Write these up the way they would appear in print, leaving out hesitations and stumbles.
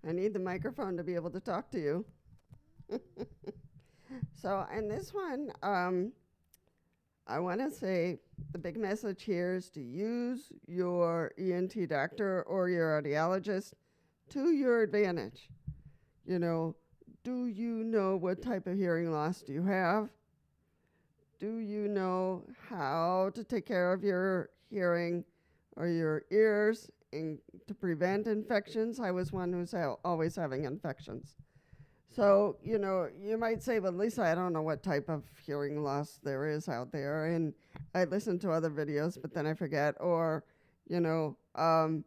I need the microphone to be able to talk to you. So, in this one, I want to say the big message here is to use your ENT doctor or your audiologist to your advantage. You know, do you know what type of hearing loss do you have? Do you know how to take care of your hearing or your ears and to prevent infections? I was one who's always having infections. So, you might say, but Lisa, I don't know what type of hearing loss there is out there. And I listen to other videos, but then I forget. Or, then,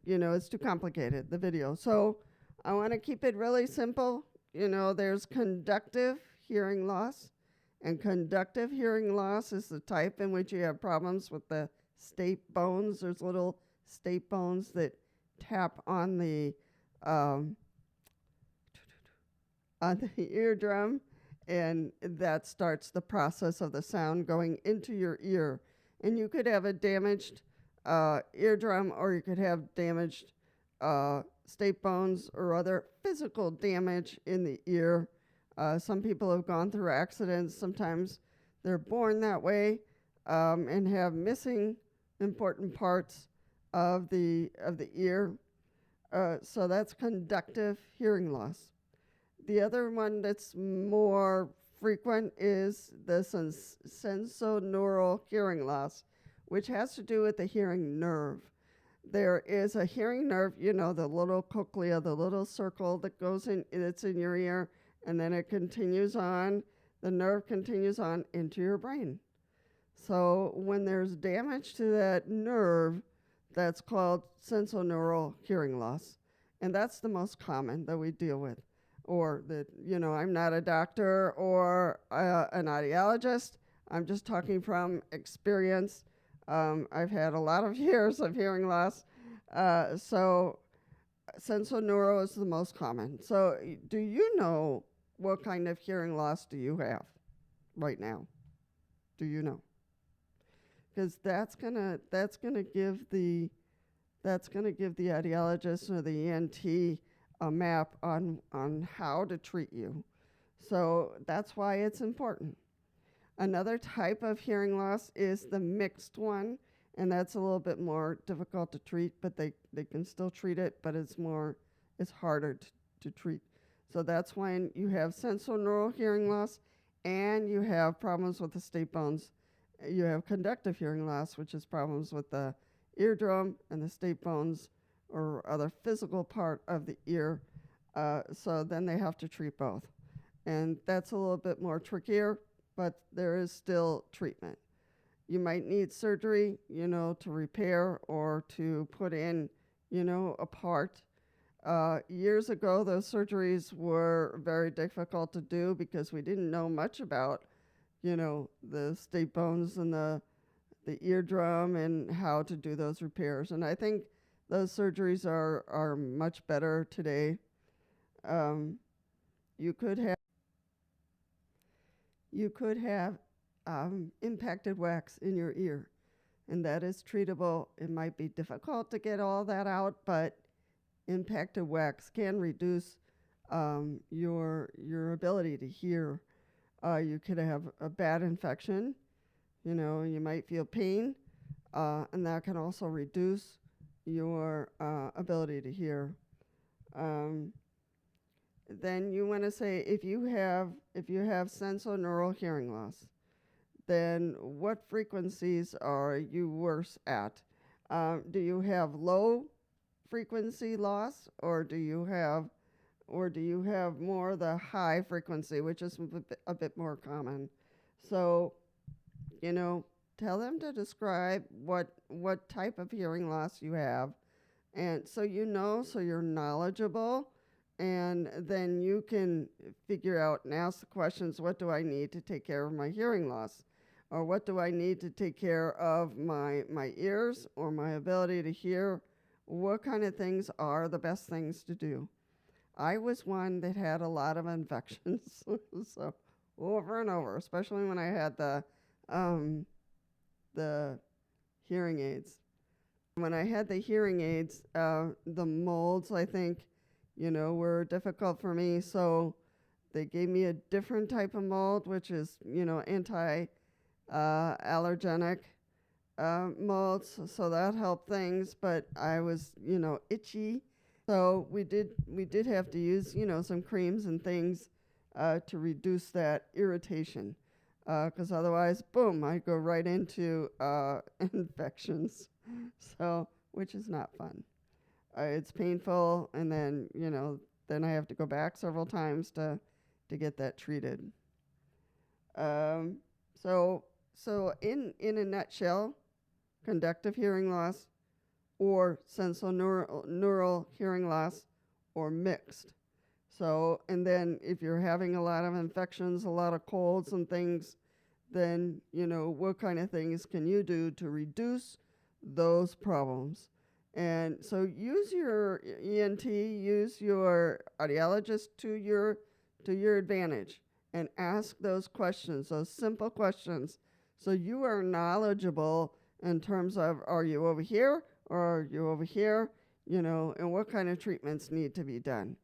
it's too complicated, the video. So I want to keep it really simple. There's conductive hearing loss. And conductive hearing loss is the type in which you have problems with the stapes bones. There's little stapes bones that tap on the eardrum, and that starts the process of the sound going into your ear. And you could have a damaged eardrum, or you could have damaged stapes bones or other physical damage in the ear. Some people have gone through accidents. Sometimes they're born that way and have missing important parts of the ear. So that's conductive hearing loss. The other one that's more frequent is the sensorineural hearing loss, which has to do with the hearing nerve. There is a hearing nerve, the little cochlea, the little circle that goes in, it's in your ear, and then it continues on, the nerve continues on into your brain. So when there's damage to that nerve, that's called sensorineural hearing loss. And that's the most common that we deal with. Or that, I'm not a doctor or an audiologist. I'm just talking from experience. I've had a lot of years of hearing loss. So sensorineural is the most common. So do you know what kind of hearing loss do you have right now? Do you know? Because that's gonna give the audiologist or the ENT a map on how to treat you. So that's why it's important. Another type of hearing loss is the mixed one, and that's a little bit more difficult to treat, but they can still treat it, but it's harder to treat. So that's when you have sensorineural hearing loss and you have problems with the stapes bones. You have conductive hearing loss, which is problems with the eardrum and the stapes bones or other physical part of the ear. So then they have to treat both. And that's a little bit more trickier, but there is still treatment. You might need surgery, to repair or to put in, a part. Years ago, those surgeries were very difficult to do because we didn't know much about, the stapes bones and the eardrum and how to do those repairs. And I think those surgeries are much better today. You could have impacted wax in your ear, and that is treatable. It might be difficult to get all that out, but impacted wax can reduce your ability to hear. You could have a bad infection. You might feel pain, and that can also reduce your ability to hear. Then you want to say if you have sensorineural hearing loss, then what frequencies are you worse at? Do you have low frequency loss, or do you have more the high frequency, which is a bit more common? So, tell them to describe what type of hearing loss you have, and so you're knowledgeable, and then you can figure out and ask the questions, what do I need to take care of my hearing loss? Or what do I need to take care of my ears or my ability to hear? What kind of things are the best things to do? I was one that had a lot of infections, so over and over, especially when I had the hearing aids. When I had the hearing aids, the molds, I think, were difficult for me. So they gave me a different type of mold, which is, allergenic molds. So that helped things, but I was, itchy. So we did have to use, some creams and things to reduce that irritation. Because otherwise, boom, I'd go right into infections. So, which is not fun. It's painful, and then then I have to go back several times to get that treated. Um, so in a nutshell, conductive hearing loss or sensorineural hearing loss or mixed. So, and then if you're having a lot of infections, a lot of colds and things, then, what kind of things can you do to reduce those problems? And so use your ENT, use your audiologist to your advantage and ask those questions, those simple questions. So you are knowledgeable in terms of, are you over here or are you over here, and what kind of treatments need to be done.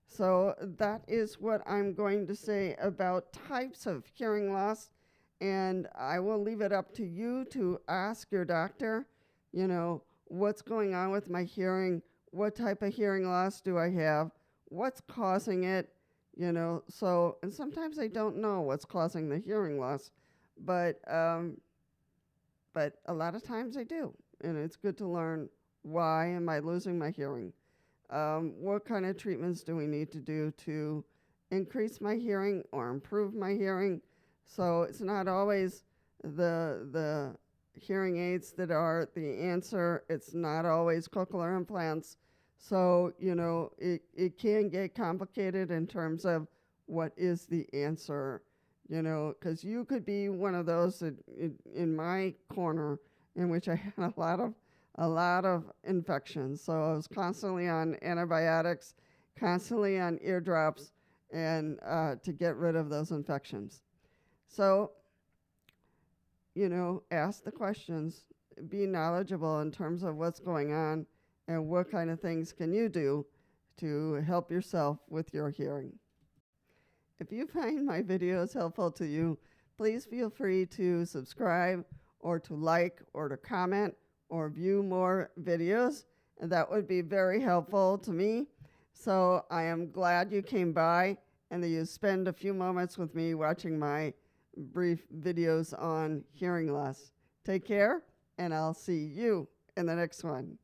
So that is what I'm going to say about types of hearing loss. And I will leave it up to you to ask your doctor, what's going on with my hearing? What type of hearing loss do I have? What's causing it? So, and sometimes I don't know what's causing the hearing loss, but a lot of times I do. And it's good to learn, why am I losing my hearing? What kind of treatments do we need to do to increase my hearing or improve my hearing? So it's not always the hearing aids that are the answer. It's not always cochlear implants. So, it can get complicated in terms of what is the answer, because you could be one of those that in my corner in which I had a lot of infections. So I was constantly on antibiotics, constantly on ear drops, and to get rid of those infections. So, ask the questions, be knowledgeable in terms of what's going on and what kind of things can you do to help yourself with your hearing. If you find my videos helpful to you, please feel free to subscribe or to like or to comment or view more videos. And that would be very helpful to me. So I am glad you came by and that you spend a few moments with me watching my brief videos on hearing loss. Take care, and I'll see you in the next one.